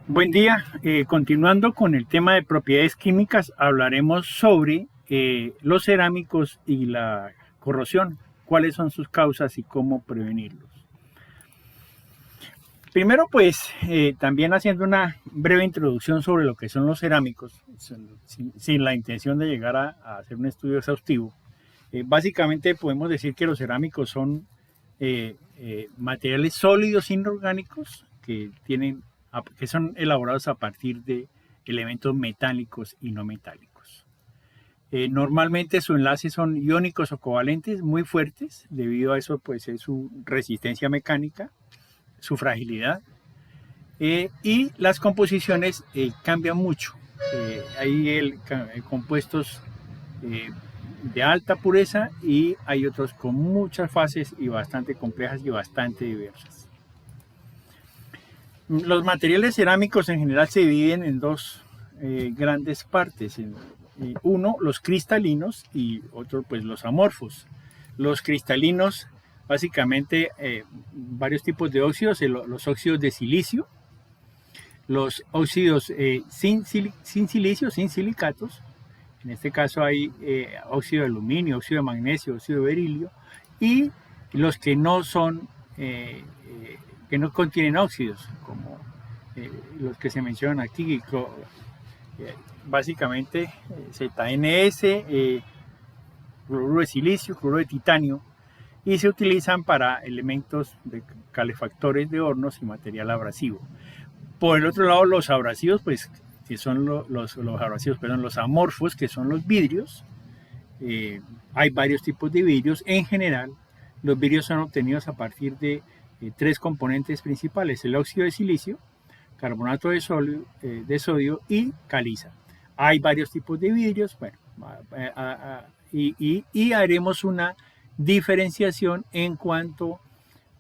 Buen día. Continuando con el tema de propiedades químicas, hablaremos sobre los cerámicos y la corrosión, cuáles son sus causas y cómo prevenirlos. Primero, pues, también haciendo una breve introducción sobre lo que son los cerámicos, sin la intención de llegar a hacer un estudio exhaustivo. Básicamente podemos decir que los cerámicos son materiales sólidos inorgánicos que son elaborados a partir de elementos metálicos y no metálicos. Normalmente sus enlaces son iónicos o covalentes muy fuertes, debido a eso pues es su resistencia mecánica, su fragilidad, y las composiciones cambian mucho. Hay compuestos eh, de alta pureza y hay otros con muchas fases y bastante complejas y bastante diversas. Los materiales cerámicos en general se dividen en dos grandes partes. Uno, los cristalinos y otro, pues los amorfos. Los cristalinos, básicamente, varios tipos de óxidos, los óxidos de silicio, los óxidos sin silicio, sin silicatos. En este caso hay óxido de aluminio, óxido de magnesio, óxido de berilio, y los que no son, que no contienen óxidos, como los que se mencionan aquí, básicamente ZNS, cloruro de silicio, cloruro de titanio, y se utilizan para elementos de calefactores de hornos y material abrasivo. Por el otro lado, los abrasivos, pues, que son los abrasivos, perdón, los amorfos, que son los vidrios. Hay varios tipos de vidrios. En general, los vidrios son obtenidos a partir de tres componentes principales: el óxido de silicio, carbonato de sodio y caliza. Hay varios tipos de vidrios, bueno, y haremos una diferenciación en cuanto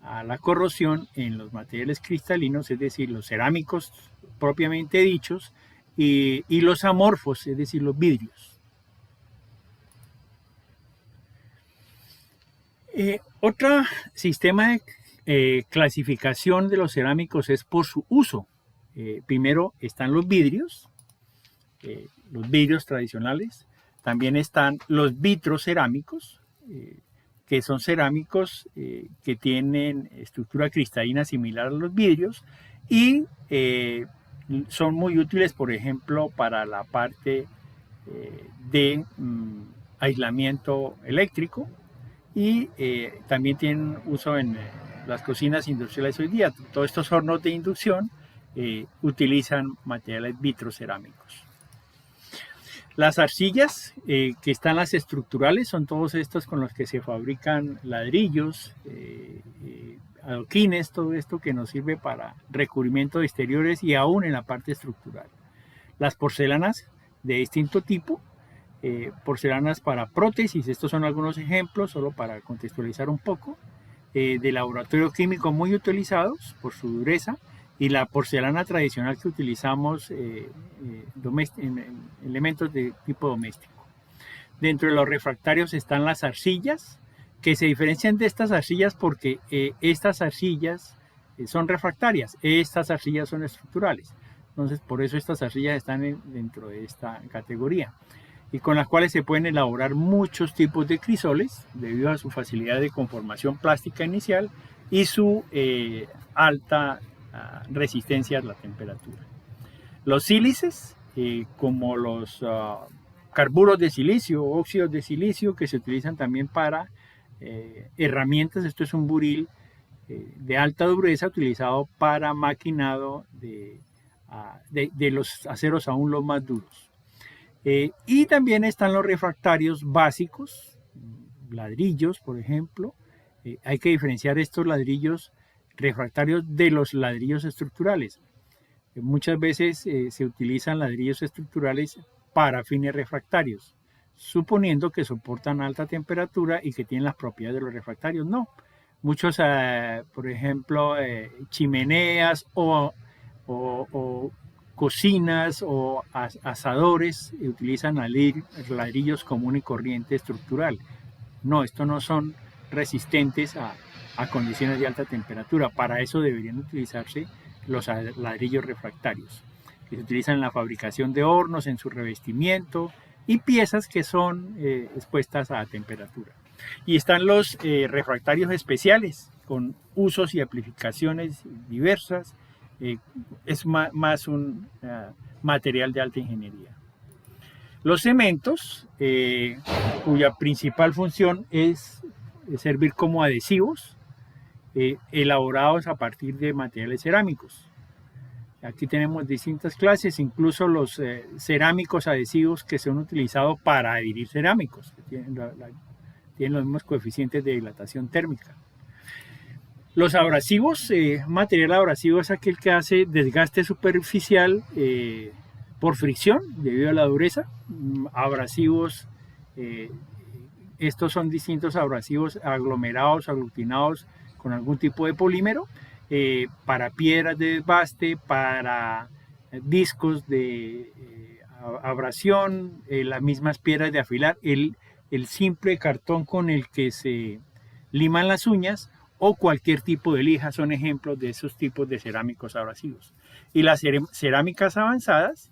a la corrosión en los materiales cristalinos, es decir, los cerámicos propiamente dichos, y los amorfos, es decir, los vidrios. Otro sistema de clasificación de los cerámicos es por su uso. Primero están los vidrios tradicionales. También están los vitrocerámicos, que son cerámicos que tienen estructura cristalina similar a los vidrios y son muy útiles, por ejemplo, para la parte de aislamiento eléctrico, y también tienen uso en las cocinas industriales hoy día. Todos estos hornos de inducción utilizan materiales vitrocerámicos. Las arcillas, que están las estructurales, son todos estos con los que se fabrican ladrillos, adoquines, todo esto que nos sirve para recubrimiento de exteriores y aún en la parte estructural. Las porcelanas de distinto tipo, porcelanas para prótesis, estos son algunos ejemplos, solo para contextualizar un poco, de laboratorio químico muy utilizados por su dureza, y la porcelana tradicional que utilizamos en elementos de tipo doméstico. Dentro de los refractarios están las arcillas, que se diferencian de estas arcillas porque estas arcillas son refractarias, estas arcillas son estructurales. Entonces, por eso estas arcillas están dentro de esta categoría, y con las cuales se pueden elaborar muchos tipos de crisoles debido a su facilidad de conformación plástica inicial y su alta resistencia a la temperatura. Los sílices, como los carburos de silicio, óxidos de silicio, que se utilizan también para herramientas. Esto es un buril de alta dureza utilizado para maquinado de los aceros aún los más duros. Y también están los refractarios básicos, ladrillos, por ejemplo. Hay que diferenciar estos ladrillos refractarios de los ladrillos estructurales. Muchas veces se utilizan ladrillos estructurales para fines refractarios, suponiendo que soportan alta temperatura y que tienen las propiedades de los refractarios. No. Muchos, por ejemplo, chimeneas o cocinas o asadores utilizan ladrillos común y corriente estructural. No, estos no son resistentes a condiciones de alta temperatura. Para eso deberían utilizarse los ladrillos refractarios, que se utilizan en la fabricación de hornos, en su revestimiento y piezas que son expuestas a temperatura. Y están los refractarios especiales, con usos y aplicaciones diversas. Es más un material de alta ingeniería. Los cementos, cuya principal función es servir como adhesivos, elaborados a partir de materiales cerámicos. Aquí tenemos distintas clases, incluso los cerámicos adhesivos que son utilizados para adherir cerámicos, que tienen los mismos coeficientes de dilatación térmica. Los abrasivos, material abrasivo es aquel que hace desgaste superficial por fricción debido a la dureza. Abrasivos, estos son distintos abrasivos aglomerados, aglutinados con algún tipo de polímero, para piedras de desbaste, para discos de abrasión, las mismas piedras de afilar, el simple cartón con el que se liman las uñas o cualquier tipo de lija son ejemplos de esos tipos de cerámicos abrasivos. Y las cerámicas avanzadas,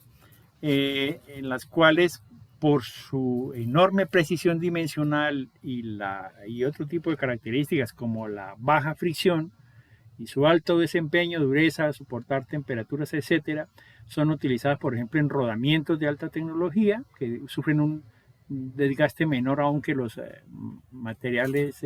en las cuales por su enorme precisión dimensional y otro tipo de características como la baja fricción y su alto desempeño, dureza, soportar temperaturas, etcétera, son utilizadas por ejemplo en rodamientos de alta tecnología que sufren un desgaste menor aún que los materiales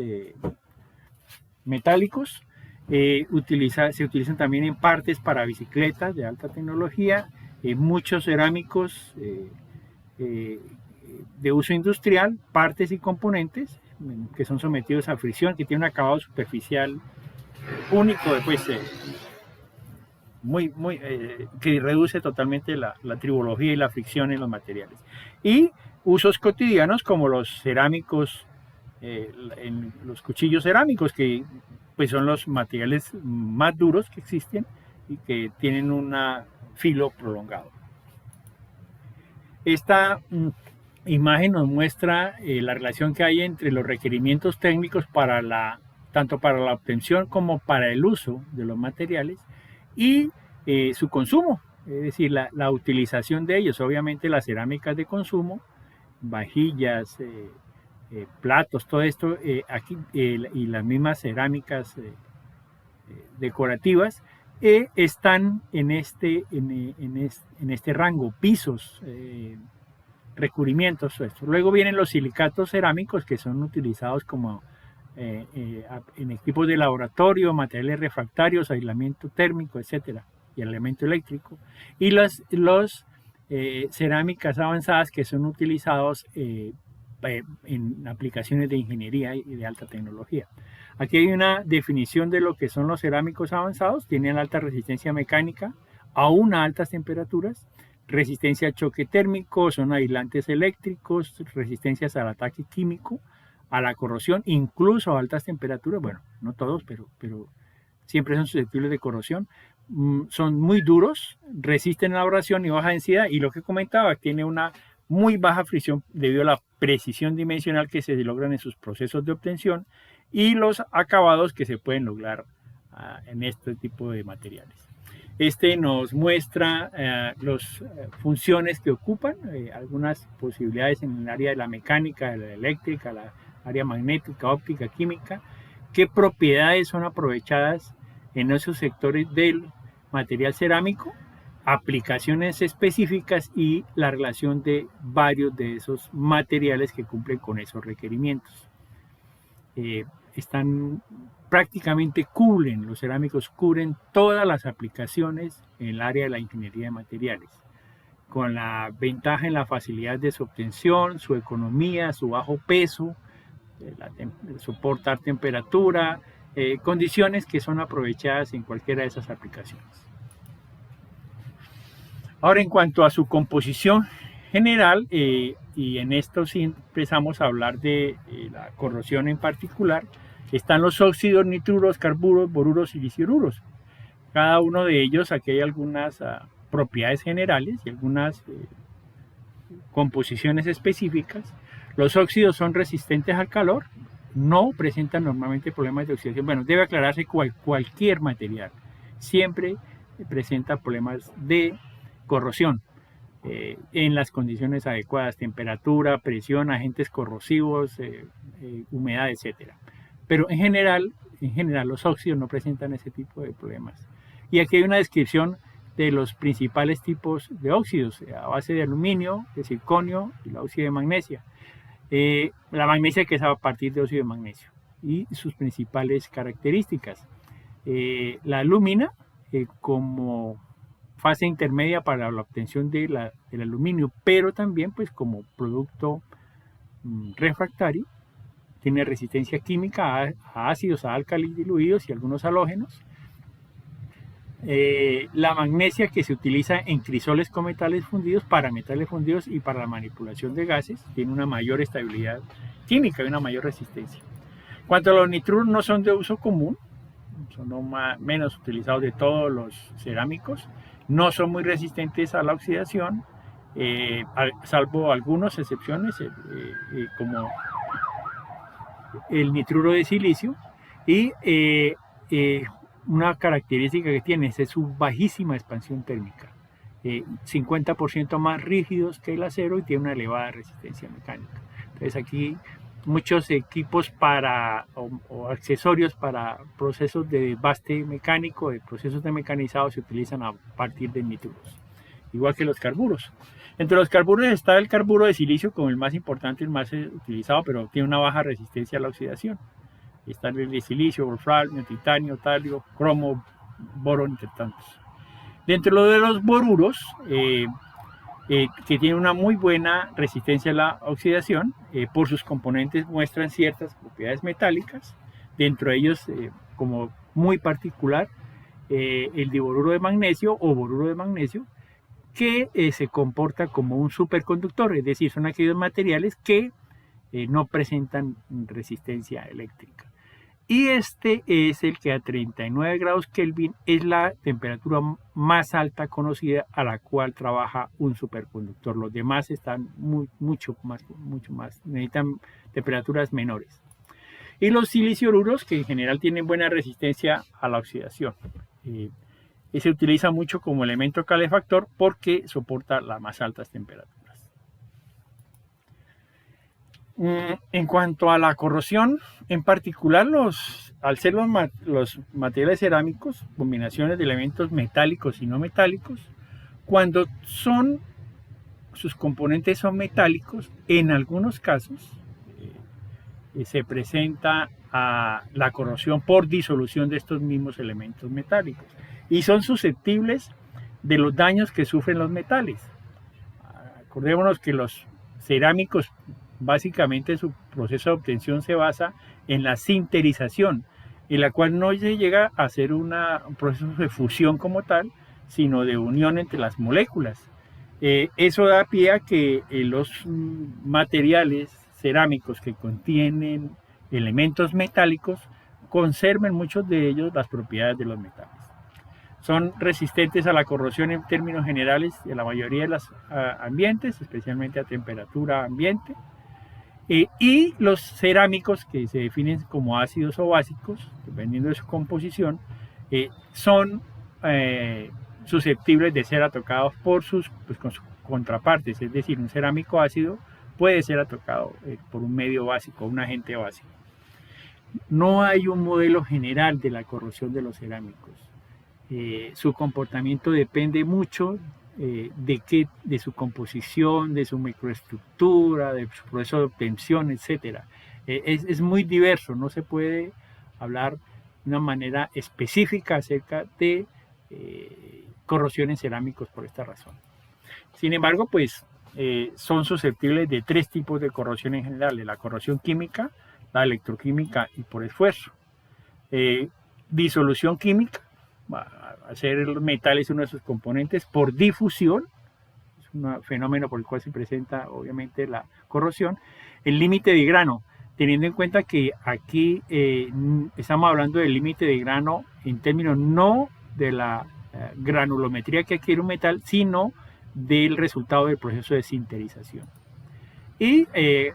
metálicos. Se utilizan también en partes para bicicletas de alta tecnología, muchos cerámicos de uso industrial, partes y componentes que son sometidos a fricción, que tiene un acabado superficial único, después que reduce totalmente la tribología y la fricción en los materiales. Y usos cotidianos como los cerámicos, en los cuchillos cerámicos, que pues son los materiales más duros que existen y que tienen un filo prolongado. Esta imagen nos muestra la relación que hay entre los requerimientos técnicos tanto para la obtención como para el uso de los materiales y su consumo, es decir, la utilización de ellos. Obviamente las cerámicas de consumo, vajillas, platos, todo esto aquí, y las mismas cerámicas decorativas están en este rango, pisos, recubrimientos, todo esto. Luego vienen los silicatos cerámicos que son utilizados como en equipos de laboratorio, materiales refractarios, aislamiento térmico, etcétera, y aislamiento eléctrico. Y los cerámicas avanzadas que son utilizados en aplicaciones de ingeniería y de alta tecnología. Aquí hay una definición de lo que son los cerámicos avanzados. Tienen alta resistencia mecánica, aún a altas temperaturas, resistencia a choque térmico, son aislantes eléctricos, resistencias al ataque químico, a la corrosión, incluso a altas temperaturas. Bueno, no todos, pero siempre son susceptibles de corrosión. Son muy duros, resisten a la abrasión y baja densidad, y lo que comentaba, tiene una muy baja fricción debido a la precisión dimensional que se logran en sus procesos de obtención y los acabados que se pueden lograr en este tipo de materiales. Este nos muestra las funciones que ocupan, algunas posibilidades en el área de la mecánica, de la eléctrica, la área magnética, óptica, química, qué propiedades son aprovechadas en esos sectores del material cerámico, aplicaciones específicas y la relación de varios de esos materiales que cumplen con esos requerimientos. Los cerámicos cubren todas las aplicaciones en el área de la ingeniería de materiales, con la ventaja en la facilidad de su obtención, su economía, su bajo peso, soportar temperatura, condiciones que son aprovechadas en cualquiera de esas aplicaciones. Ahora, en cuanto a su composición general, y en esto sí empezamos a hablar de la corrosión en particular, están los óxidos, nitruros, carburos, boruros y siliciururos. Cada uno de ellos, aquí hay algunas propiedades generales y algunas composiciones específicas. Los óxidos son resistentes al calor, no presentan normalmente problemas de oxidación. Bueno, debe aclararse cualquier material. Siempre presenta problemas de corrosión en las condiciones adecuadas, temperatura, presión, agentes corrosivos, humedad, etc. Pero en general los óxidos no presentan ese tipo de problemas. Y aquí hay una descripción de los principales tipos de óxidos a base de aluminio, de circonio y la óxido de magnesia. La magnesia, que es a partir de óxido de magnesio, y sus principales características. La alúmina como fase intermedia para la obtención del aluminio, pero también pues como producto refractario, tiene resistencia química a ácidos, a álcalis diluidos y algunos halógenos. La magnesia, que se utiliza en crisoles con metales fundidos, para metales fundidos y para la manipulación de gases, tiene una mayor estabilidad química y una mayor resistencia. Cuanto a los nitruros, no son de uso común, son menos utilizados de todos los cerámicos, no son muy resistentes a la oxidación, salvo algunas excepciones, como el nitruro de silicio, y una característica que tiene es su bajísima expansión térmica, 50% más rígidos que el acero, y tiene una elevada resistencia mecánica. Entonces aquí muchos equipos o accesorios para procesos de desbaste mecánico, de procesos de mecanizado, se utilizan a partir de nitruros, igual que los carburos. Entre los carburos está el carburo de silicio como el más importante, el más utilizado, pero tiene una baja resistencia a la oxidación. Está el de silicio, wolframio, titanio, talio, cromo, boro, entre tantos. Dentro de los boruros, que tienen una muy buena resistencia a la oxidación, por sus componentes muestran ciertas propiedades metálicas, dentro de ellos, como muy particular, el diboruro de magnesio o boruro de magnesio, que se comporta como un superconductor, es decir, son aquellos materiales que no presentan resistencia eléctrica. Y este es el que a 39 grados Kelvin es la temperatura más alta conocida a la cual trabaja un superconductor. Los demás están mucho más, necesitan temperaturas menores. Y los silicioluros, que en general tienen buena resistencia a la oxidación. Y se utiliza mucho como elemento calefactor porque soporta las más altas temperaturas. En cuanto a la corrosión, en particular al ser los materiales cerámicos, combinaciones de elementos metálicos y no metálicos, cuando sus componentes son metálicos, en algunos casos se presenta la corrosión por disolución de estos mismos elementos metálicos y son susceptibles de los daños que sufren los metales. Acordémonos que los cerámicos, básicamente su proceso de obtención se basa en la sinterización, en la cual no se llega a hacer un proceso de fusión como tal, sino de unión entre las moléculas. Eso da pie a que los materiales cerámicos que contienen elementos metálicos conserven muchos de ellos las propiedades de los metales. Son resistentes a la corrosión en términos generales de la mayoría de los ambientes, especialmente a temperatura ambiente. Y los cerámicos, que se definen como ácidos o básicos, dependiendo de su composición, son susceptibles de ser atacados con sus contrapartes. Es decir, un cerámico ácido puede ser atacado por un medio básico, un agente básico. No hay un modelo general de la corrosión de los cerámicos. Su comportamiento depende mucho de su composición, de su microestructura, de su proceso de obtención, etc. Es muy diverso, no se puede hablar de una manera específica acerca de corrosión en cerámicos por esta razón. Sin embargo, pues son susceptibles de tres tipos de corrosión en general: la corrosión química, la electroquímica y por esfuerzo. Disolución química, hacer los metales uno de sus componentes; por difusión, es un fenómeno por el cual se presenta obviamente la corrosión. El límite de grano, teniendo en cuenta que aquí estamos hablando del límite de grano en términos no de la granulometría que adquiere un metal, sino del resultado del proceso de sinterización. Y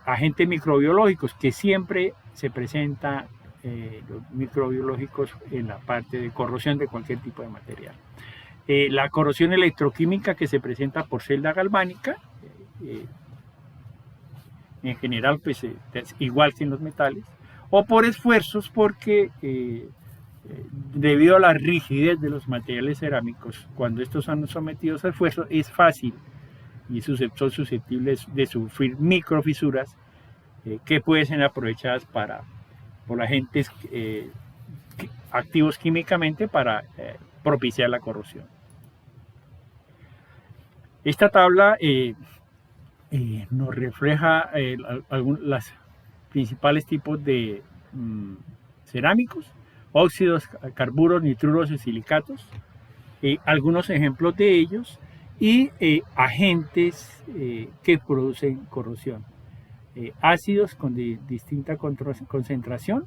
agentes microbiológicos, que siempre se presenta los microbiológicos en la parte de corrosión de cualquier tipo de material. La corrosión electroquímica que se presenta por celda galvánica, en general pues es igual que en los metales, o por esfuerzos porque debido a la rigidez de los materiales cerámicos, cuando estos son sometidos a esfuerzo es fácil y son susceptibles de sufrir microfisuras que pueden ser aprovechadas por agentes activos químicamente para propiciar la corrosión. Esta tabla nos refleja los principales tipos de cerámicos, óxidos, carburos, nitruros y silicatos, algunos ejemplos de ellos y agentes que producen corrosión. Ácidos con distinta concentración,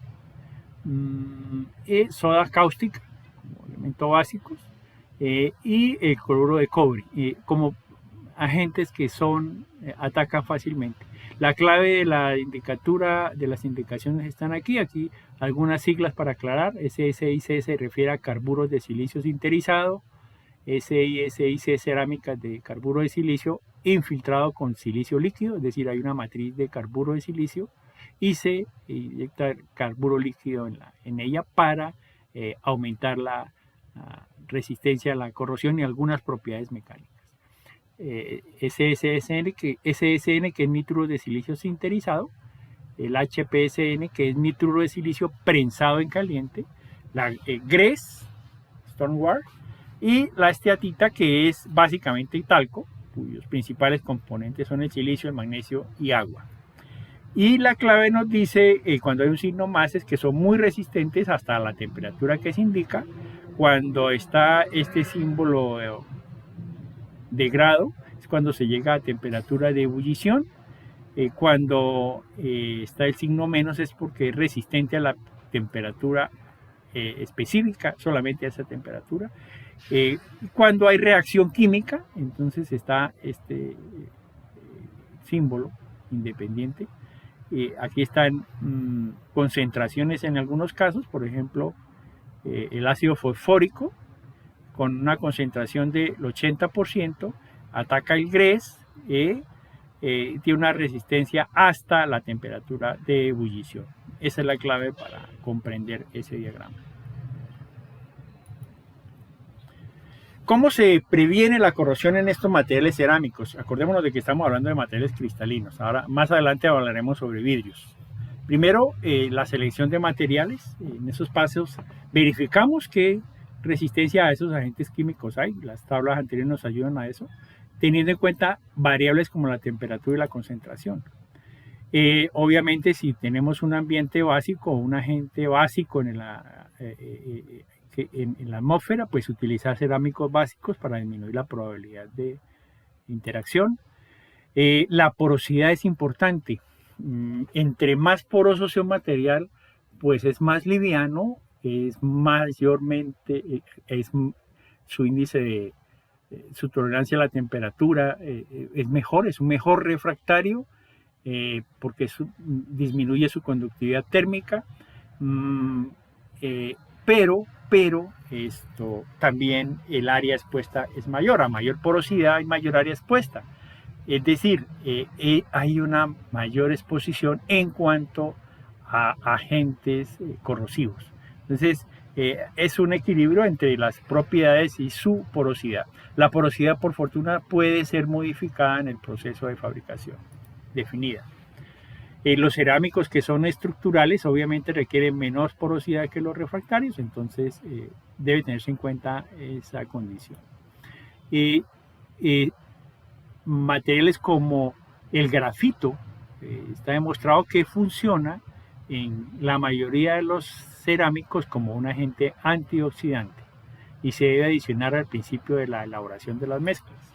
soda cáustica como elemento básicos y el cloruro de cobre como agentes que atacan fácilmente. La clave de la indicatura de las indicaciones están aquí algunas siglas para aclarar. SSIC se refiere a carburos de silicio sinterizado, SIC cerámicas de carburo de silicio infiltrado con silicio líquido, es decir, hay una matriz de carburo de silicio y se inyecta carburo líquido en ella para aumentar la resistencia a la corrosión y algunas propiedades mecánicas. SSN que es nitruro de silicio sinterizado, el HPSN que es nitruro de silicio prensado en caliente, la GRES, Stoneware, y la esteatita que es básicamente talco, cuyos principales componentes son el silicio, el magnesio y agua. Y la clave nos dice, cuando hay un signo más, es que son muy resistentes hasta la temperatura que se indica. Cuando está este símbolo de grado, es cuando se llega a temperatura de ebullición. Cuando está el signo menos es porque es resistente a la temperatura específica, solamente a esa temperatura. Cuando hay reacción química, entonces está este símbolo independiente. Aquí están concentraciones en algunos casos, por ejemplo, el ácido fosfórico con una concentración del 80%, ataca el GRES, tiene una resistencia hasta la temperatura de ebullición. Esa es la clave para comprender ese diagrama. ¿Cómo se previene la corrosión en estos materiales cerámicos? Acordémonos de que estamos hablando de materiales cristalinos. Ahora, más adelante hablaremos sobre vidrios. Primero, la selección de materiales. En esos pasos verificamos qué resistencia a esos agentes químicos hay. Las tablas anteriores nos ayudan a eso, teniendo en cuenta variables como la temperatura y la concentración. Obviamente, si tenemos un ambiente básico o un agente básico en la atmósfera, pues utilizar cerámicos básicos para disminuir la probabilidad de interacción. La porosidad es importante. Entre más poroso sea un material, pues es más liviano, es mayormente, su índice de su tolerancia a la temperatura es mejor, es un mejor refractario porque disminuye su conductividad térmica, pero también el área expuesta es mayor. A mayor porosidad hay mayor área expuesta, es decir, hay una mayor exposición en cuanto a agentes corrosivos. Entonces es un equilibrio entre las propiedades y su porosidad. La porosidad, por fortuna, puede ser modificada en el proceso de fabricación definida. Los cerámicos que son estructurales obviamente requieren menos porosidad que los refractarios, entonces debe tenerse en cuenta esa condición. Materiales como el grafito, está demostrado que funciona en la mayoría de los cerámicos como un agente antioxidante y se debe adicionar al principio de la elaboración de las mezclas.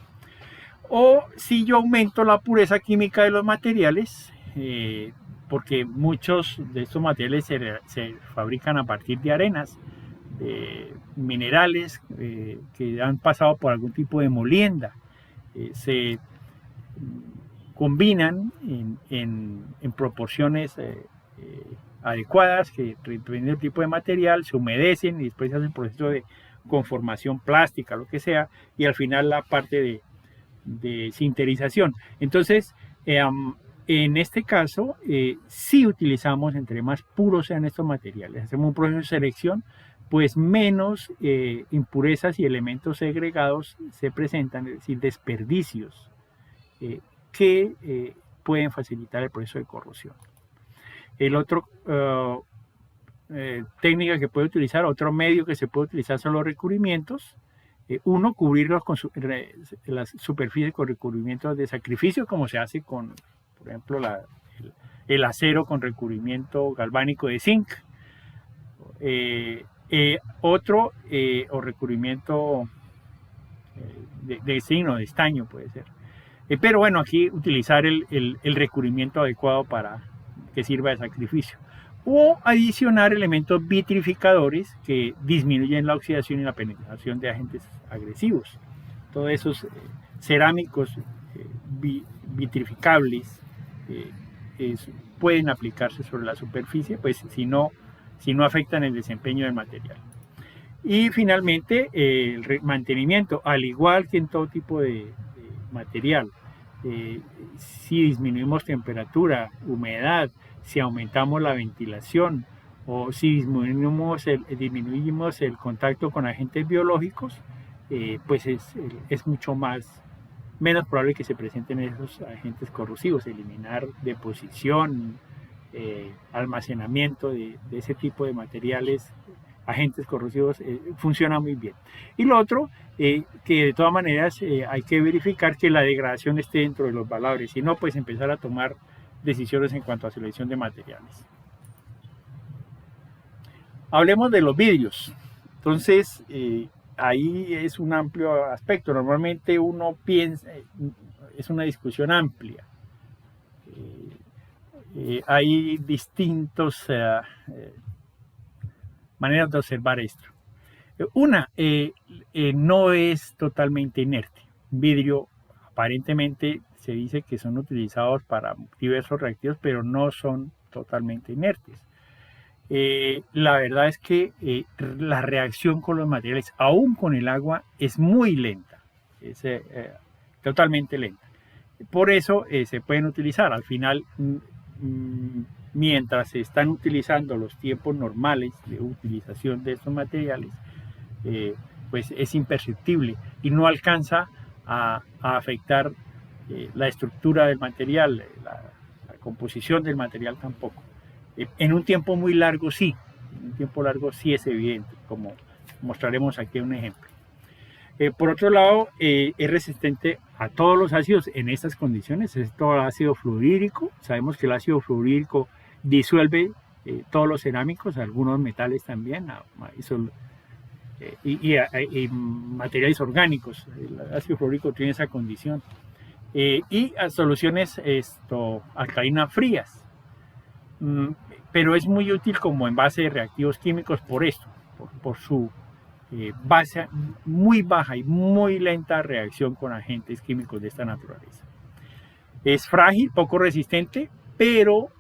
O si yo aumento la pureza química de los materiales, porque muchos de estos materiales se fabrican a partir de arenas, minerales que han pasado por algún tipo de molienda, se combinan en proporciones adecuadas, que dependiendo del tipo de material se humedecen y después se hace el proceso de conformación plástica, lo que sea, y al final la parte de sinterización. Entonces, en este caso, sí utilizamos, entre más puros sean estos materiales, hacemos un proceso de selección, pues menos impurezas y elementos segregados se presentan, es decir, desperdicios que pueden facilitar el proceso de corrosión. El otro técnica que puede utilizar, otro medio que se puede utilizar son los recubrimientos. Uno, cubrirlos con las superficies con recubrimientos de sacrificio, como se hace con, por ejemplo, el acero con recubrimiento galvánico de zinc. Otro, o recubrimiento de zinc o de estaño puede ser. Pero bueno, aquí utilizar el recubrimiento adecuado para que sirva de sacrificio. O adicionar elementos vitrificadores que disminuyen la oxidación y la penetración de agentes agresivos. Todos esos cerámicos vitrificables pueden aplicarse sobre la superficie, pues si no afectan el desempeño del material. Y finalmente, el mantenimiento, al igual que en todo tipo de material. Si disminuimos temperatura, humedad, si aumentamos la ventilación o si disminuimos el contacto con agentes biológicos, pues es mucho menos probable que se presenten esos agentes corrosivos. Eliminar deposición, almacenamiento de ese tipo de materiales, agentes corrosivos, funciona muy bien. Y lo otro, que de todas maneras hay que verificar que la degradación esté dentro de los valores, si no, pues empezar a tomar decisiones en cuanto a selección de materiales. Hablemos de los vidrios. Entonces, ahí es un amplio aspecto. Normalmente uno piensa, es una discusión amplia. Hay distintas maneras de observar esto. Una, no es totalmente inerte. Un vidrio, aparentemente, se dice que son utilizados para diversos reactivos, pero no son totalmente inertes. La verdad es que la reacción con los materiales, aún con el agua, es muy lenta, es totalmente lenta. Por eso se pueden utilizar. Al final, mientras se están utilizando los tiempos normales de utilización de estos materiales, pues es imperceptible y no alcanza a afectar la estructura del material, la composición del material tampoco. En un tiempo muy largo sí, en un tiempo largo sí es evidente, como mostraremos aquí un ejemplo. Por otro lado, es resistente a todos los ácidos en estas condiciones, es todo el ácido fluorídrico. Sabemos que el ácido fluorídrico disuelve todos los cerámicos, algunos metales también, y materiales orgánicos. El ácido fluorídrico tiene esa condición. Y a soluciones alcalinas frías, pero es muy útil como envase de reactivos químicos por esto, por su base muy baja y muy lenta reacción con agentes químicos de esta naturaleza. Es frágil, poco resistente, pero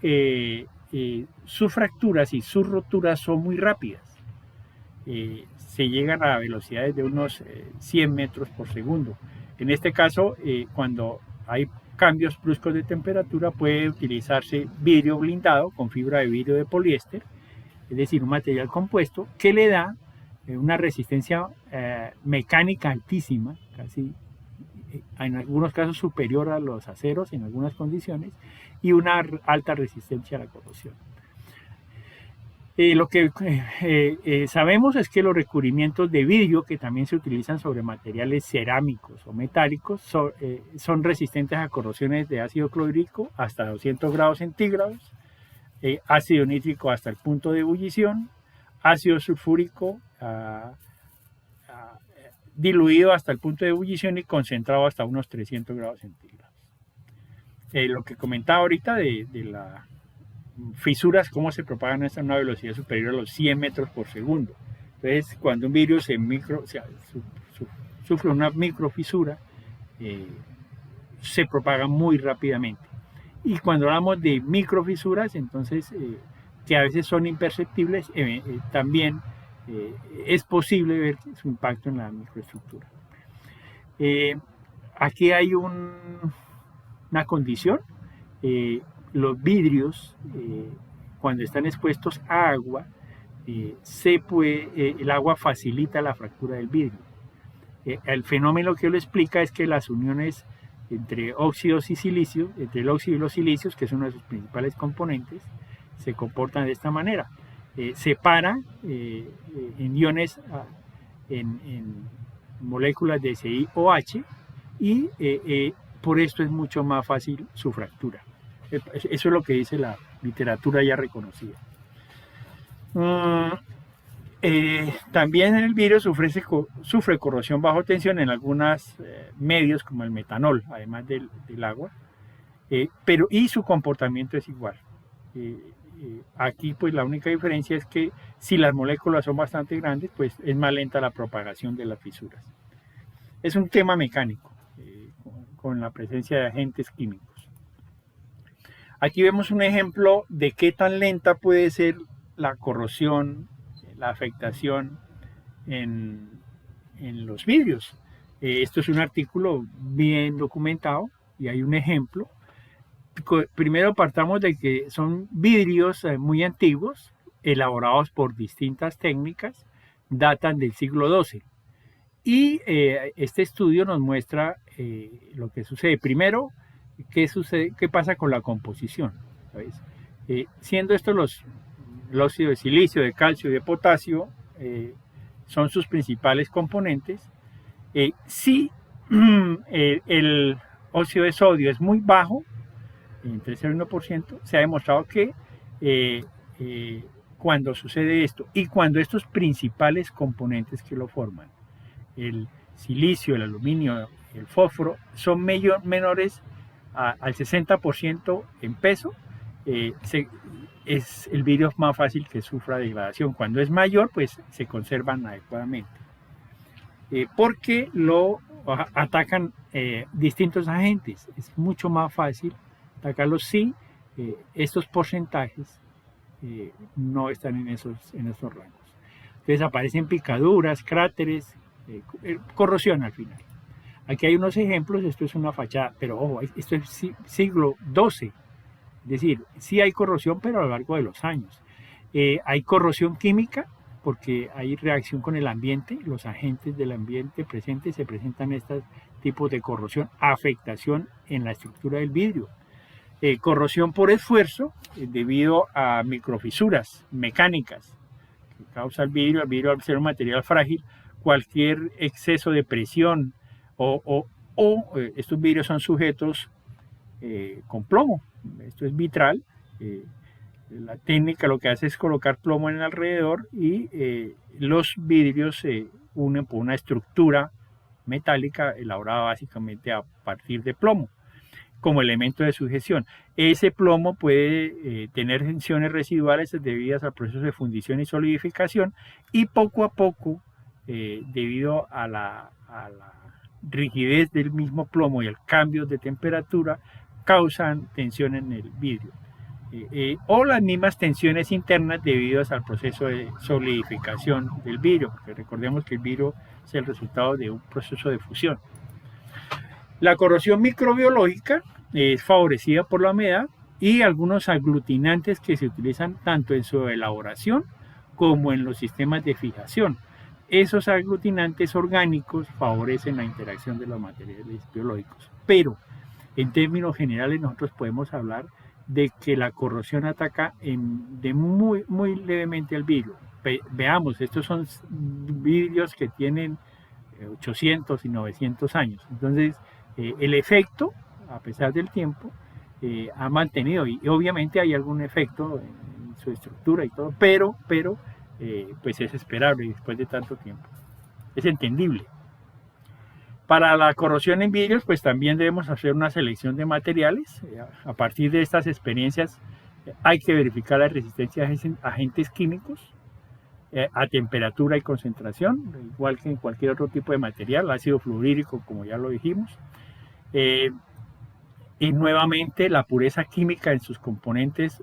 sus fracturas y sus roturas son muy rápidas. Se llegan a velocidades de unos 100 metros por segundo. En este caso, cuando hay cambios bruscos de temperatura, puede utilizarse vidrio blindado con fibra de vidrio de poliéster, es decir, un material compuesto que le da una resistencia mecánica altísima, casi en algunos casos superior a los aceros en algunas condiciones, y una alta resistencia a la corrosión. Lo que sabemos es que los recubrimientos de vidrio, que también se utilizan sobre materiales cerámicos o metálicos, son resistentes a corrosiones de ácido clorhídrico hasta 200 grados centígrados, ácido nítrico hasta el punto de ebullición, ácido sulfúrico diluido hasta el punto de ebullición y concentrado hasta unos 300 grados centígrados. Lo que comentaba ahorita de las fisuras, cómo se propagan a una velocidad superior a los 100 metros por segundo. Entonces, cuando un vidrio sufre una microfisura, se propaga muy rápidamente. Y cuando hablamos de microfisuras, entonces, que a veces son imperceptibles, también es posible ver su impacto en la microestructura. Aquí hay una condición. Los vidrios, cuando están expuestos a agua, el agua facilita la fractura del vidrio. El fenómeno que lo explica es que las uniones entre óxidos y silicios, entre el óxido y los silicios, que es uno de sus principales componentes, se comportan de esta manera. Separa en iones, en moléculas de SiOH, y por esto es mucho más fácil su fractura. Eso es lo que dice la literatura ya reconocida. También el vidrio sufre corrosión bajo tensión en algunos medios como el metanol, además del agua, y su comportamiento es igual. Aquí pues la única diferencia es que si las moléculas son bastante grandes, pues es más lenta la propagación de las fisuras. Es un tema mecánico, con la presencia de agentes químicos. Aquí vemos un ejemplo de qué tan lenta puede ser la corrosión, la afectación en los vidrios. Esto es un artículo bien documentado y hay un ejemplo. Primero partamos de que son vidrios muy antiguos, elaborados por distintas técnicas, datan del siglo XII. Y este estudio nos muestra lo que sucede. Primero, qué pasa con la composición. Siendo estos el óxido de silicio, de calcio y de potasio, son sus principales componentes. Si el óxido de sodio es muy bajo, entre 0 y 1%, se ha demostrado que cuando sucede esto y cuando estos principales componentes que lo forman, el silicio, el aluminio, el fósforo, son menores al 60% en peso, es el vidrio más fácil que sufra degradación. Cuando es mayor, pues se conservan adecuadamente. Porque lo atacan distintos agentes. Es mucho más fácil atacarlos si estos porcentajes no están en esos rangos. Entonces aparecen picaduras, cráteres, corrosión al final. Aquí hay unos ejemplos. Esto es una fachada, pero ojo, esto es siglo XII. Es decir, sí hay corrosión, pero a lo largo de los años. Hay corrosión química, porque hay reacción con el ambiente. Los agentes del ambiente presentes se presentan estos tipos de corrosión, afectación en la estructura del vidrio. Corrosión por esfuerzo, debido a microfisuras mecánicas que causa el vidrio. El vidrio, al ser un material frágil, cualquier exceso de presión o estos vidrios son sujetos con plomo. Esto es vitral. La técnica lo que hace es colocar plomo en el alrededor y los vidrios se unen por una estructura metálica elaborada básicamente a partir de plomo como elemento de sujeción. Ese plomo puede tener tensiones residuales debidas al proceso de fundición y solidificación, y poco a poco, debido a la rigidez del mismo plomo y el cambio de temperatura, causan tensión en el vidrio. O las mismas tensiones internas debidas al proceso de solidificación del vidrio, porque recordemos que el vidrio es el resultado de un proceso de fusión. La corrosión microbiológica es favorecida por la humedad y algunos aglutinantes que se utilizan tanto en su elaboración como en los sistemas de fijación. Esos aglutinantes orgánicos favorecen la interacción de los materiales biológicos, pero en términos generales nosotros podemos hablar de que la corrosión ataca muy levemente al vidrio. Veamos, estos son vidrios que tienen 800 y 900 años. Entonces, el efecto, a pesar del tiempo, ha mantenido, y obviamente hay algún efecto en su estructura y todo, pero pues es esperable después de tanto tiempo. Es entendible. Para la corrosión en vidrios, pues también debemos hacer una selección de materiales. A partir de estas experiencias hay que verificar la resistencia a agentes químicos, a temperatura y concentración, igual que en cualquier otro tipo de material, ácido fluorídrico, como ya lo dijimos. Y nuevamente la pureza química en sus componentes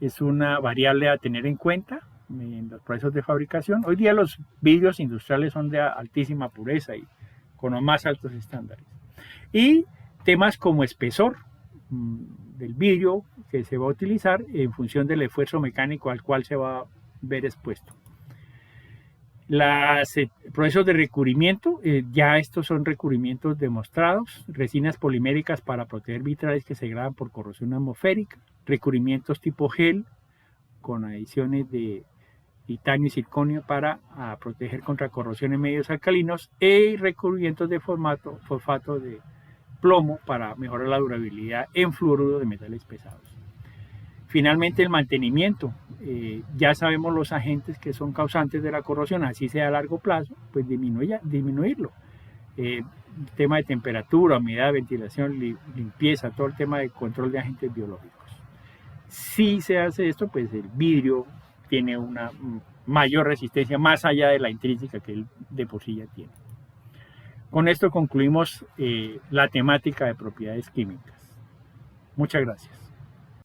es una variable a tener en cuenta. en los procesos de fabricación. Hoy día los vidrios industriales son de altísima pureza y con los más altos estándares. Y temas como espesor del vidrio que se va a utilizar en función del esfuerzo mecánico al cual se va a ver expuesto. Los procesos de recubrimiento, ya estos son recubrimientos demostrados, resinas poliméricas para proteger vitrales que se degradan por corrosión atmosférica, recubrimientos tipo gel con adiciones de titanio y circonio para proteger contra corrosión en medios alcalinos y recubrimientos de fosfato de plomo para mejorar la durabilidad en fluoruro de metales pesados. Finalmente, el mantenimiento. Ya sabemos los agentes que son causantes de la corrosión, así sea a largo plazo, pues disminuirlo. Tema de temperatura, humedad, ventilación, limpieza, todo el tema de control de agentes biológicos. Si se hace esto, pues el vidrio tiene una mayor resistencia más allá de la intrínseca que él de por sí ya tiene. Con esto concluimos la temática de propiedades químicas. Muchas gracias.